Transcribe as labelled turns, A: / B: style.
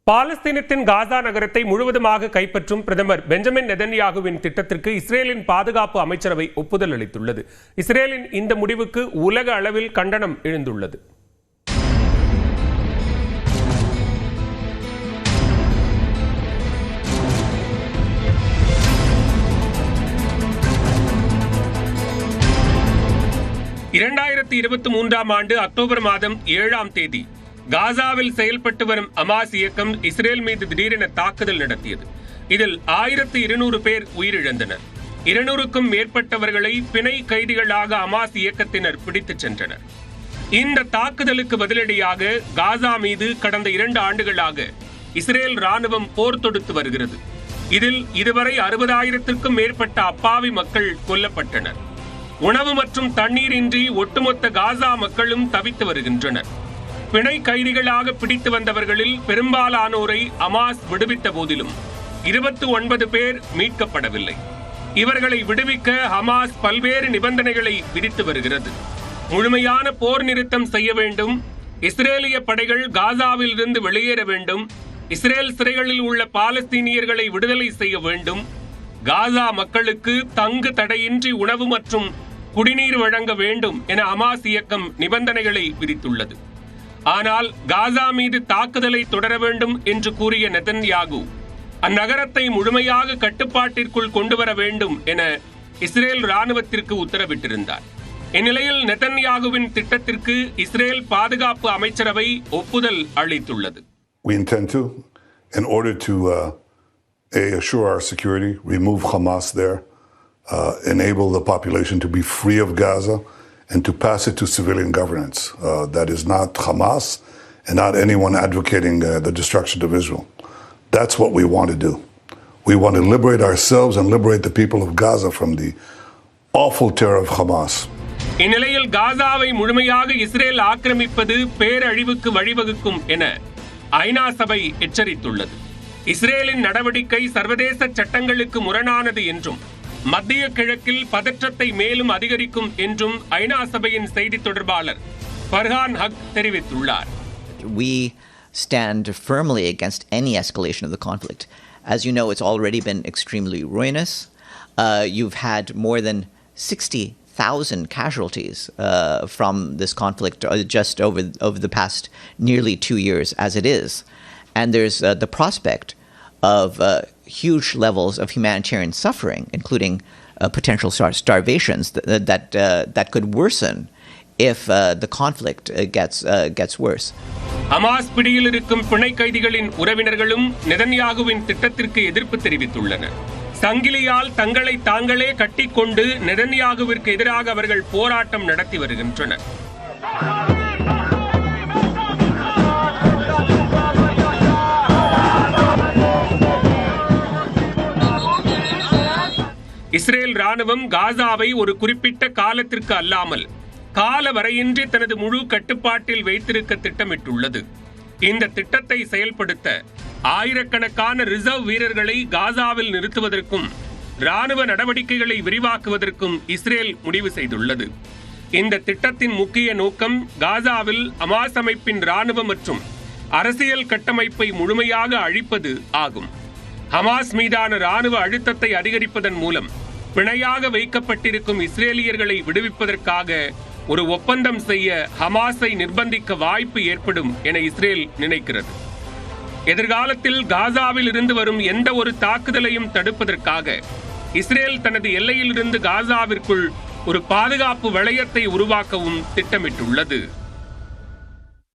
A: பாலஸ்தீனத்தின் காசா நகரத்தை முழுவதுமாக கைப்பற்றும் பிரதமர் பெஞ்சமின் நெதன்யாகுவின் திட்டத்திற்கு இஸ்ரேலின் பாதுகாப்பு அமைச்சரவை ஒப்புதல் அளித்துள்ளது. இஸ்ரேலின் இந்த முடிவுக்கு உலக அளவில் கண்டனம் எழுந்துள்ளது. ஆண்டு அக்டோபர் மாதம் 7ஆம் தேதி காசாவில் செயல்பட்டு வரும் ஹமாஸ் இயக்கம் இஸ்ரேல் மீது திடீரென தாக்குதல் நடத்தியது. இதில் 1200 பேர் உயிரிழந்தனர். 200க்கும் மேற்பட்டவர்களை பிணை கைதிகளாக ஹமாஸ் இயக்கத்தினர் பிடித்துச் சென்றனர். இந்த தாக்குதலுக்கு பதிலடியாக காசா மீது கடந்த 2 ஆண்டுகளாக இஸ்ரேல் ராணுவம் போர் தொடுத்து வருகிறது. இதில் இதுவரை 60,000க்கும் மேற்பட்ட அப்பாவி மக்கள் கொல்லப்பட்டனர். உணவு மற்றும் தண்ணீரின்றி ஒட்டுமொத்த காசா மக்களும் தவித்து வருகின்றனர். பிணை கைதிகளாக பிடித்து வந்தவர்களில் பெரும்பாலானோரை ஹமாஸ் விடுவித்த போதிலும் 29 பேர் மீட்கப்படவில்லை. இவர்களை விடுவிக்க ஹமாஸ் பல்வேறு நிபந்தனைகளை விதித்து வருகிறது. முழுமையான போர் நிறுத்தம் செய்ய வேண்டும், இஸ்ரேலிய படைகள் காசாவில் இருந்து வெளியேற வேண்டும், இஸ்ரேல் சிறைகளில் உள்ள பாலஸ்தீனியர்களை விடுதலை செய்ய வேண்டும், காசா மக்களுக்கு தங்கு தடையின்றி உணவு மற்றும் குடிநீர் வழங்க வேண்டும் என ஹமாஸ் இயக்கம் நிபந்தனைகளை விதித்துள்ளது. ஆனால் காசா மீது தாக்குதலை தொடர வேண்டும் என்று கூறிய நெதன்யாகு அந்நகரத்தை முழுமையாக கட்டுப்பாட்டிற்குள் கொண்டு வர வேண்டும் என இஸ்ரேல் ராணுவத்திற்கு உத்தரவிட்டிருந்தார். இந்நிலையில் நெதன்யாகுவின் திட்டத்திற்கு இஸ்ரேல் பாதுகாப்பு அமைச்சரவை ஒப்புதல் அளித்துள்ளது.
B: We intend to, in order to assure our security, remove Hamas there, enable the population to be free of Gaza, and to pass it to civilian governance. That is not Hamas and not anyone advocating the destruction of Israel. That's what we want to do. We want to liberate ourselves and liberate the people of Gaza from the awful terror of Hamas.
A: இந்நிலையில் காசாவை முழுமையாக Israel ஆக்கிரமிப்பது பேரழிவுக்கு வழிவகுக்கும் என ஐநா சபை எச்சரித்துள்ளது. இஸ்ரேலின் நடவடிக்கை சர்வதேச சட்டங்களுக்கு முரணானது என்றும் மத்திய கிழக்கில் பதற்றத்தை மேலும் அதிகரிக்கும் என்றும் ஐநா சபையின் செய்தி தொடர்பாளர் ஃபர்ஹான் ஹக் தெரிவித்துள்ளார்.
C: We stand firmly against any escalation of the conflict. As you know, it's already been extremely ruinous. You've had more than 60,000 casualties from this conflict just over the past nearly 2 years as it is. And there's the prospect of huge levels of humanitarian suffering, including potential starvations that could worsen if the conflict gets worse.
A: Hamas பிடியில் இருக்கும் பிணை கைதிகளின் உறவினர்களும் நெதன்யாகுவின் திட்டத்திற்கு எதிர்ப்பு தெரிவித்துள்ளனர். சங்கிலியால் தங்களை தாங்களே கட்டிக்கொண்டு நெதன்யாகுவிற்கு எதிராக அவர்கள் போராட்டம் நடத்தி வருகின்றனர். இஸ்ரேல் ராணுவம் காசாவை ஒரு குறிப்பிட்ட காலத்திற்கு அல்லாமல் கால வரையின்றி தனது முழு கட்டுப்பாட்டில் வைத்திருக்க திட்டமிட்டுள்ளது. இந்த திட்டத்தை செயல்படுத்த ஆயிரக்கணக்கான ரிசர்வ் வீரர்களை காசாவில் நிறுத்துவதற்கும் ராணுவ நடவடிக்கைகளை விரிவாக்குவதற்கும் இஸ்ரேல் முடிவு செய்துள்ளது. இந்த திட்டத்தின் முக்கிய நோக்கம் காசாவில் ஹமாஸ் அமைப்பின் ராணுவ மற்றும் அரசியல் கட்டமைப்பை முழுமையாக அழிப்பது ஆகும். ஹமாஸ் மீதான ராணுவ அழுத்தத்தை அதிகரிப்பதன் மூலம் பிணையாக வைக்கப்பட்டிருக்கும் இஸ்ரேலியர்களை விடுவிப்பதற்காக ஒரு ஒப்பந்தம் செய்ய ஹமாஸை நிர்பந்திக்க வாய்ப்பு ஏற்படும் என இஸ்ரேல் நினைக்கிறது. எதிர்காலத்தில் காசாவில் இருந்து வரும் எந்த ஒரு தாக்குதலையும் தடுப்பதற்காக இஸ்ரேல் தனது எல்லையிலிருந்து காசாவிற்குள் ஒரு பாதுகாப்பு வளையத்தை உருவாக்கவும் திட்டமிட்டுள்ளது.